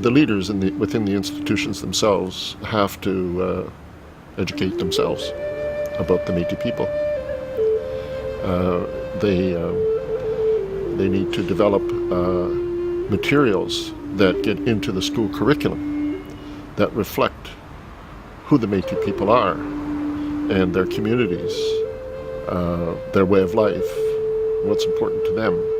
the leaders within the institutions themselves have to educate themselves about the Métis people. They need to develop materials that get into the school curriculum that reflect who the Métis people are and their communities, their way of life, what's important to them.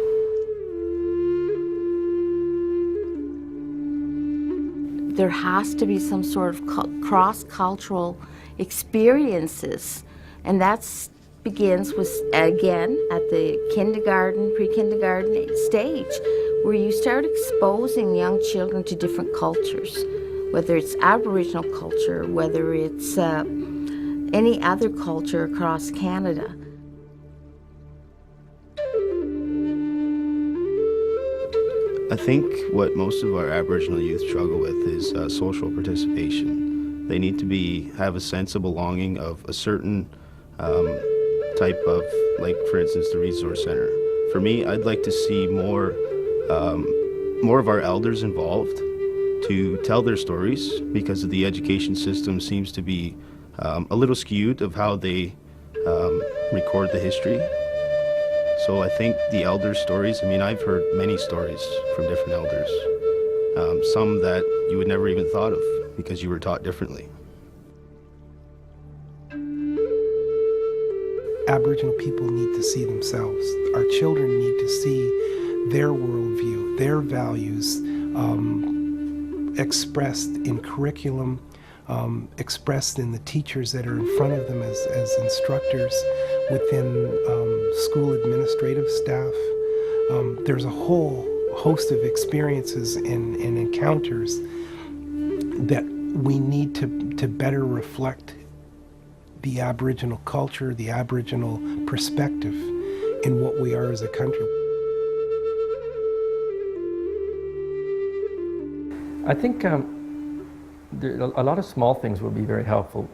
There has to be some sort of cross-cultural experiences, and that begins with, again, at the kindergarten, pre-kindergarten stage, where you start exposing young children to different cultures, whether it's Aboriginal culture, whether it's any other culture across Canada. I think what most of our Aboriginal youth struggle with is social participation. They need to have a sense of belonging of a certain type of, like for instance, the resource center. For me, I'd like to see more of our elders involved to tell their stories, because the education system seems to be a little skewed of how they record the history. So I think the elder stories, I mean, I've heard many stories from different elders, some that you would never even thought of because you were taught differently. Aboriginal people need to see themselves. Our children need to see their worldview, their values expressed in curriculum, expressed in the teachers that are in front of them as instructors, within school administrative staff. There's a whole host of experiences and encounters that we need to better reflect the Aboriginal culture, the Aboriginal perspective in what we are as a country. I think a lot of small things will be very helpful.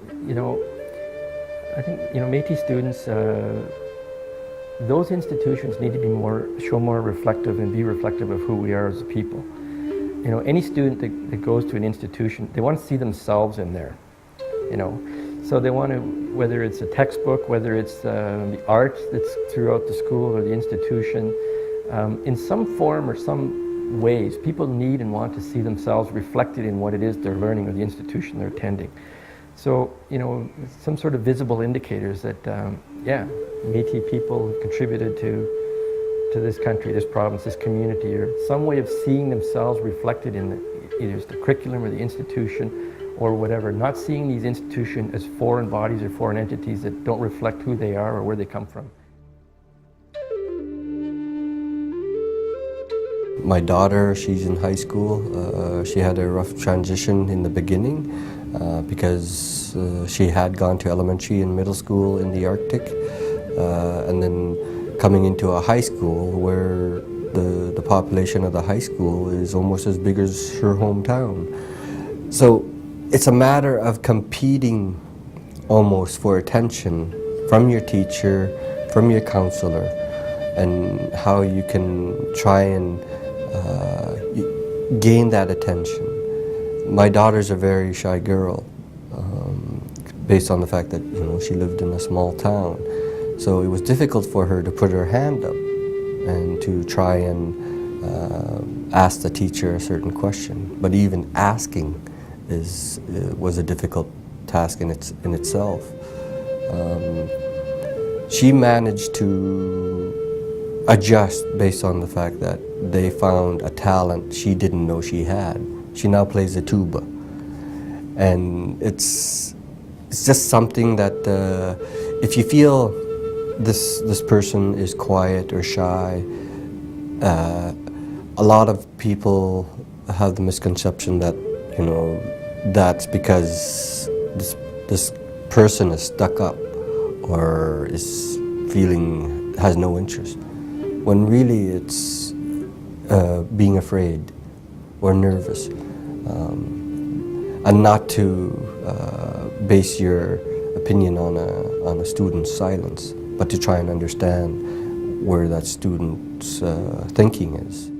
I think, Métis students, those institutions need to show more reflective and be reflective of who we are as a people. Any student that goes to an institution, they want to see themselves in there, So they want to, whether it's a textbook, whether it's the art that's throughout the school or the institution, in some form or some ways, people need and want to see themselves reflected in what it is they're learning or the institution they're attending. So, some sort of visible indicators that, Métis people have contributed to this country, this province, this community, or some way of seeing themselves reflected in either the curriculum or the institution or whatever, not seeing these institutions as foreign bodies or foreign entities that don't reflect who they are or where they come from. My daughter, she's in high school. She had a rough transition in the beginning because she had gone to elementary and middle school in the Arctic, and then coming into a high school where the population of the high school is almost as big as her hometown. So it's a matter of competing almost for attention from your teacher, from your counselor, and how you can try and gain that attention. My daughter's a very shy girl, based on the fact that she lived in a small town. So it was difficult for her to put her hand up and to try and ask the teacher a certain question. But even asking was a difficult task in itself. She managed to adjust based on the fact that they found a talent she didn't know she had. She now plays the tuba, and it's just something that if you feel this person is quiet or shy, a lot of people have the misconception that that's because this person is stuck up or has no interest, when really it's being afraid or nervous, and not to base your opinion on a student's silence, but to try and understand where that student's thinking is.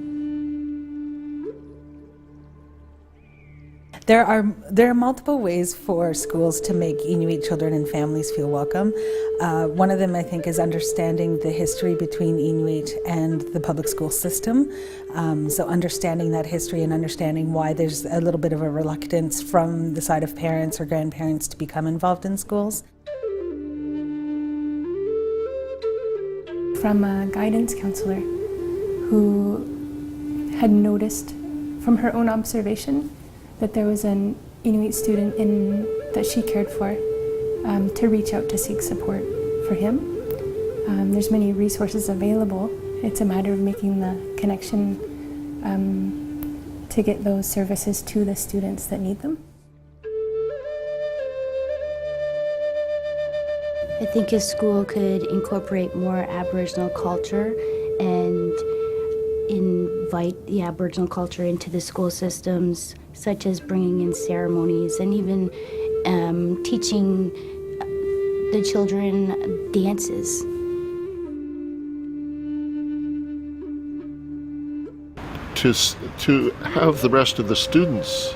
There are multiple ways for schools to make Inuit children and families feel welcome. One of them, I think, is understanding the history between Inuit and the public school system. So understanding that history and understanding why there's a little bit of a reluctance from the side of parents or grandparents to become involved in schools. From a guidance counselor who had noticed from her own observation that there was an Inuit student that she cared for, to reach out to seek support for him. There's many resources available. It's a matter of making the connection to get those services to the students that need them. I think a school could incorporate more Aboriginal culture and invite the Aboriginal culture into the school systems, such as bringing in ceremonies and even teaching the children dances. To have the rest of the students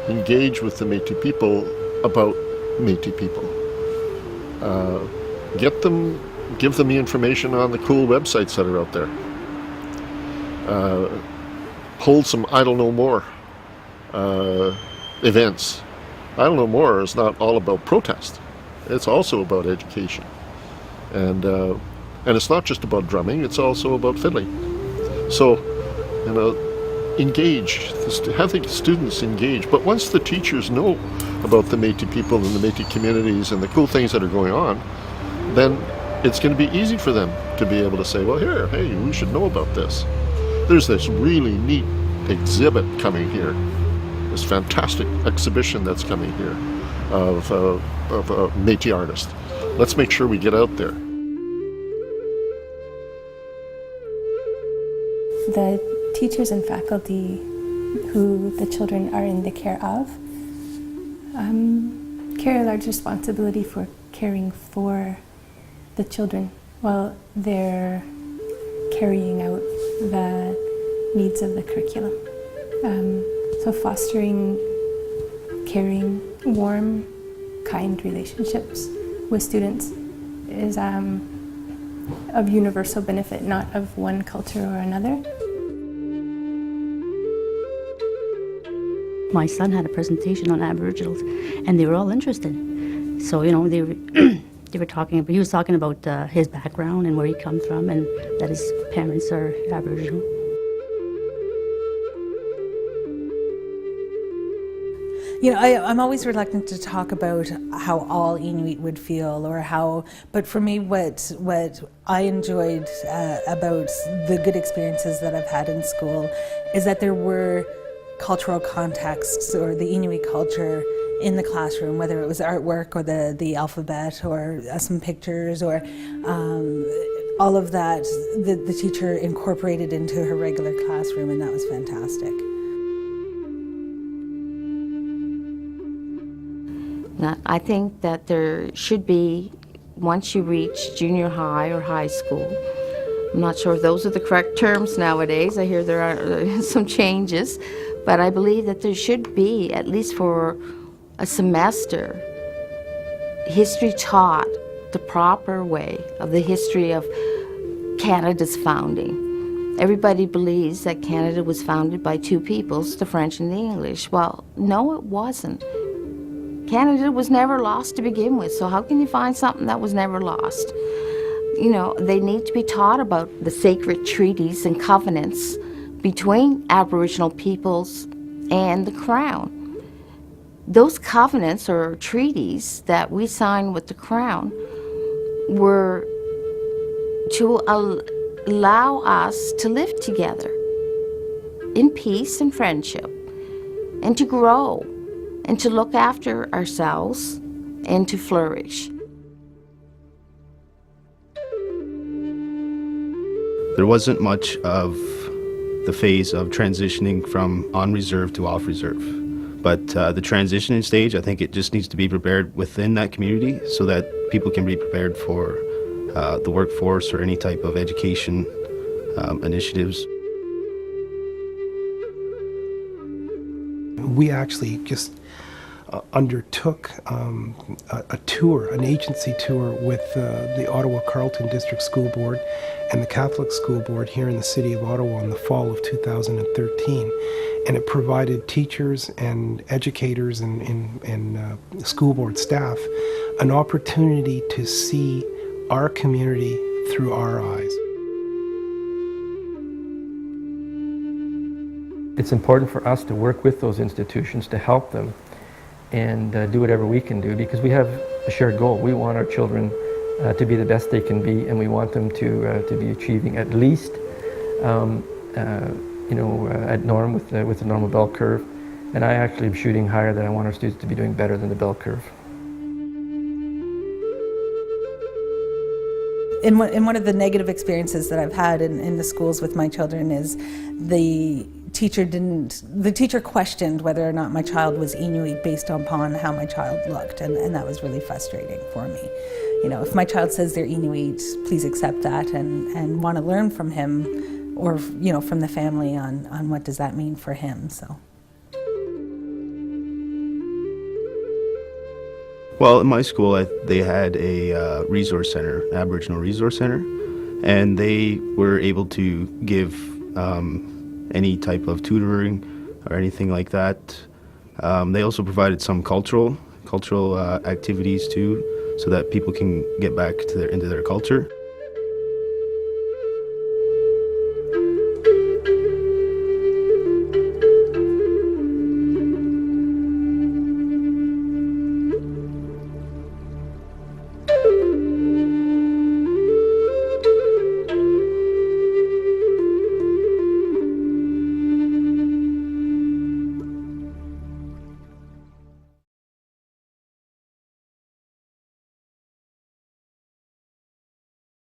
engage with the Métis people about Métis people. Give them the information on the cool websites that are out there. Hold some Idle No More events. Idle No More is not all about protest. It's also about education. And it's not just about drumming, it's also about fiddling. So, engage, have the students engage. But once the teachers know about the Métis people and the Métis communities and the cool things that are going on, then it's going to be easy for them to be able to say, well, hey, we should know about this. There's this really neat exhibit coming here, this fantastic exhibition that's coming here of a Métis artist. Let's make sure we get out there. The teachers and faculty who the children are in the care of carry a large responsibility for caring for the children while they're carrying out the needs of the curriculum. So fostering caring, warm, kind relationships with students is of universal benefit, not of one culture or another. My son had a presentation on Aboriginals, and they were all interested. So, they were talking about, he was talking about his background and where he comes from, and that his parents are Aboriginal. I'm always reluctant to talk about how all Inuit would feel but for me, what I enjoyed about the good experiences that I've had in school is that there were cultural contexts or the Inuit culture in the classroom, whether it was artwork or the alphabet or some pictures or all of that, the teacher incorporated into her regular classroom, and that was fantastic. Now, I think that there should be, once you reach junior high or high school, I'm not sure if those are the correct terms nowadays. I hear there are some changes, but I believe that there should be, at least for a semester, history taught the proper way of the history of Canada's founding. Everybody believes that Canada was founded by two peoples, the French and the English. Well, no, it wasn't. Canada was never lost to begin with, so how can you find something that was never lost? They need to be taught about the sacred treaties and covenants between Aboriginal peoples and the Crown. Those covenants or treaties that we signed with the Crown were to allow us to live together in peace and friendship and to grow and to look after ourselves and to flourish. There wasn't much of the phase of transitioning from on reserve to off reserve. But the transitioning stage, I think it just needs to be prepared within that community so that people can be prepared for the workforce or any type of education initiatives. We actually just undertook a tour, an agency tour with the Ottawa Carleton District School Board and the Catholic School Board here in the city of Ottawa in the fall of 2013. And it provided teachers and educators and school board staff an opportunity to see our community through our eyes. It's important for us to work with those institutions to help them and do whatever we can do, because we have a shared goal. We want our children to be the best they can be, and we want them to be achieving at least at norm with the normal bell curve. And I actually am shooting higher, that I want our students to be doing better than the bell curve. In one of the negative experiences that I've had in the schools with my children is the teacher questioned whether or not my child was Inuit based upon how my child looked, and that was really frustrating for me. You know, if my child says they're Inuit, please accept that and want to learn from him, or from the family on what does that mean for him. So. Well, in my school, they had a resource center, Aboriginal Resource Center, and they were able to give any type of tutoring or anything like that. They also provided some cultural activities too, so that people can get back into their culture.